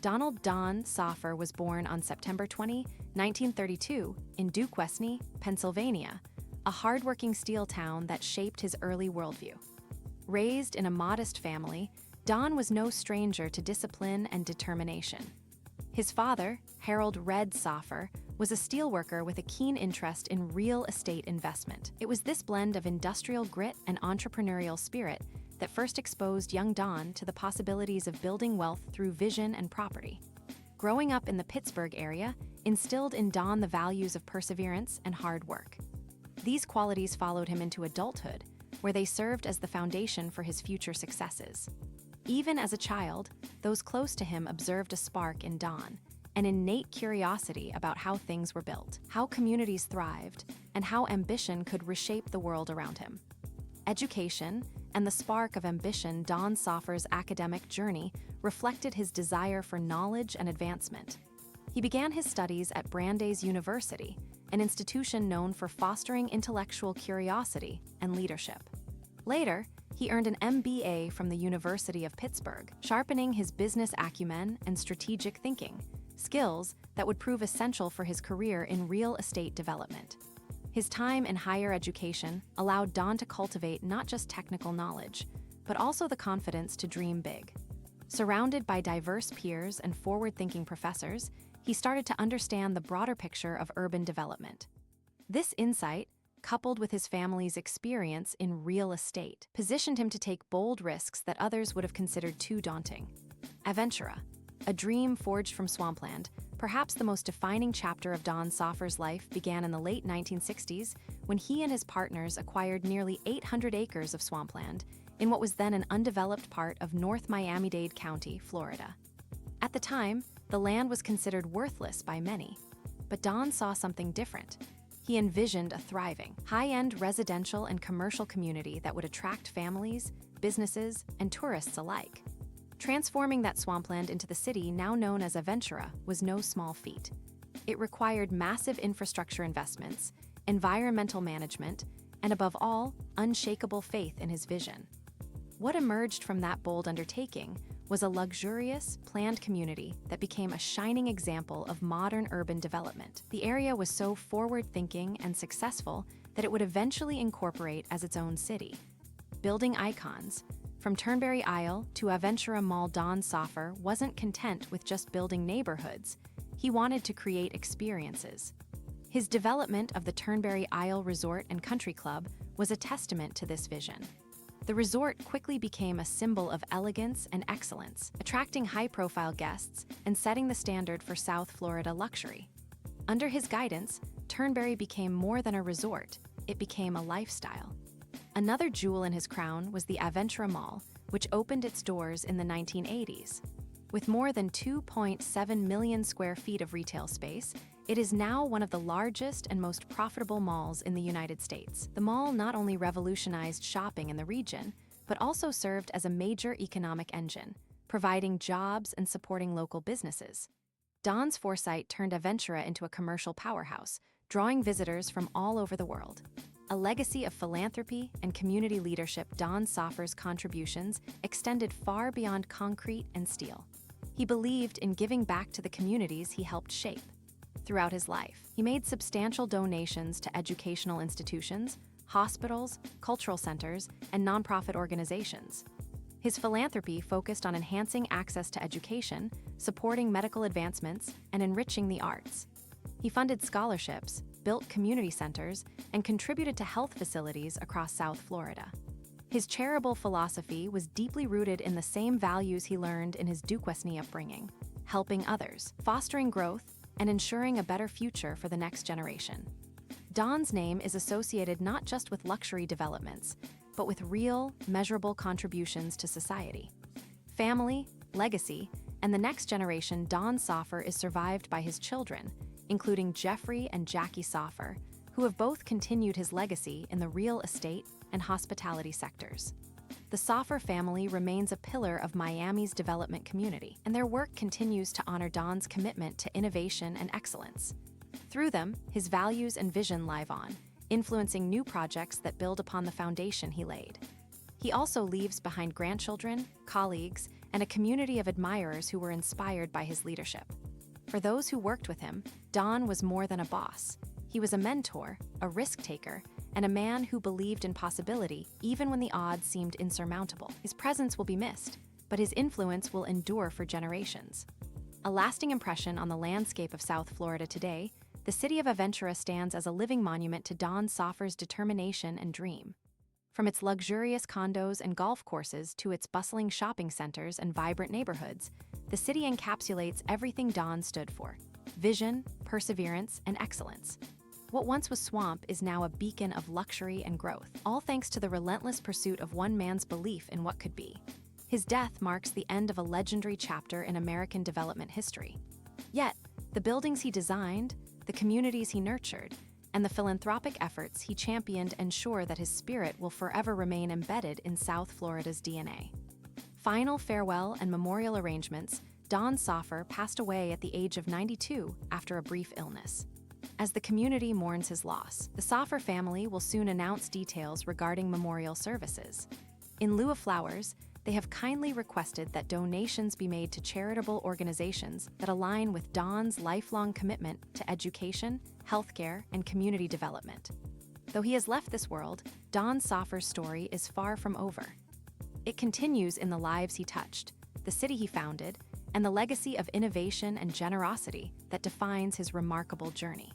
Donald Don Soffer was born on September 20, 1932, in Duquesne, Pennsylvania, a hardworking steel town that shaped his early worldview. Raised in a modest family, Don was no stranger to discipline and determination. His father, Harold "Red" Soffer, was a steelworker with a keen interest in real estate investment. It was this blend of industrial grit and entrepreneurial spirit that first exposed young Don to the possibilities of building wealth through vision and property. Growing up in the Pittsburgh area instilled in Don the values of perseverance and hard work. These qualities followed him into adulthood, where they served as the foundation for his future successes. Even as a child, those close to him observed a spark in Don, an innate curiosity about how things were built, how communities thrived, and how ambition could reshape the world around him. Education and the spark of ambition Don Soffer's academic journey reflected his desire for knowledge and advancement. He began his studies at Brandeis University, an institution known for fostering intellectual curiosity and leadership. Later, he earned an MBA from the University of Pittsburgh, sharpening his business acumen and strategic thinking, skills that would prove essential for his career in real estate development. His time in higher education allowed Don to cultivate not just technical knowledge, but also the confidence to dream big. Surrounded by diverse peers and forward-thinking professors, he started to understand the broader picture of urban development. This insight, coupled with his family's experience in real estate, positioned him to take bold risks that others would have considered too daunting. Aventura, a dream forged from swampland, perhaps the most defining chapter of Don Soffer's life, began in the late 1960s when he and his partners acquired nearly 800 acres of swampland in what was then an undeveloped part of North Miami-Dade County, Florida. At the time, the land was considered worthless by many, but Don saw something different. He envisioned a thriving, high-end residential and commercial community that would attract families, businesses, and tourists alike. Transforming that swampland into the city now known as Aventura was no small feat. It required massive infrastructure investments, environmental management, and above all, unshakable faith in his vision. What emerged from that bold undertaking was a luxurious, planned community that became a shining example of modern urban development. The area was so forward-thinking and successful that it would eventually incorporate as its own city. Building icons, from Turnberry Isle to Aventura Mall, Don Soffer wasn't content with just building neighborhoods. He wanted to create experiences. His development of the Turnberry Isle Resort and Country Club was a testament to this vision. The resort quickly became a symbol of elegance and excellence, attracting high-profile guests and setting the standard for South Florida luxury. Under his guidance, Turnberry became more than a resort, it became a lifestyle. Another jewel in his crown was the Aventura Mall, which opened its doors in the 1980s. With more than 2.7 million square feet of retail space, it is now one of the largest and most profitable malls in the United States. The mall not only revolutionized shopping in the region, but also served as a major economic engine, providing jobs and supporting local businesses. Don's foresight turned Aventura into a commercial powerhouse, drawing visitors from all over the world. A legacy of philanthropy and community leadership, Don Soffer's contributions extended far beyond concrete and steel. He believed in giving back to the communities he helped shape. Throughout his life, he made substantial donations to educational institutions, hospitals, cultural centers, and nonprofit organizations. His philanthropy focused on enhancing access to education, supporting medical advancements, and enriching the arts. He funded scholarships, built community centers, and contributed to health facilities across South Florida. His charitable philosophy was deeply rooted in the same values he learned in his Duquesne upbringing: helping others, fostering growth, and ensuring a better future for the next generation. Don's name is associated not just with luxury developments, but with real, measurable contributions to society. Family, legacy, and the next generation. Don Soffer is survived by his children, including Jeffrey and Jackie Soffer, who have both continued his legacy in the real estate and hospitality sectors. The Soffer family remains a pillar of Miami's development community, and their work continues to honor Don's commitment to innovation and excellence. Through them, his values and vision live on, influencing new projects that build upon the foundation he laid. He also leaves behind grandchildren, colleagues, and a community of admirers who were inspired by his leadership. For those who worked with him, Don was more than a boss. He was a mentor, a risk-taker, and a man who believed in possibility even when the odds seemed insurmountable. His presence will be missed, but his influence will endure for generations. A lasting impression on the landscape of South Florida today, the city of Aventura stands as a living monument to Don Soffer's determination and dream. From its luxurious condos and golf courses to its bustling shopping centers and vibrant neighborhoods, the city encapsulates everything Don stood for: vision, perseverance, and excellence. What once was swamp is now a beacon of luxury and growth, all thanks to the relentless pursuit of one man's belief in what could be. His death marks the end of a legendary chapter in American development history. Yet, the buildings he designed, the communities he nurtured, and the philanthropic efforts he championed ensure that his spirit will forever remain embedded in South Florida's DNA. Final farewell and memorial arrangements, Don Soffer passed away at the age of 92 after a brief illness. As the community mourns his loss, the Soffer family will soon announce details regarding memorial services. In lieu of flowers, they have kindly requested that donations be made to charitable organizations that align with Don's lifelong commitment to education, healthcare, and community development. Though he has left this world, Don Soffer's story is far from over. It continues in the lives he touched, the city he founded, and the legacy of innovation and generosity that defines his remarkable journey.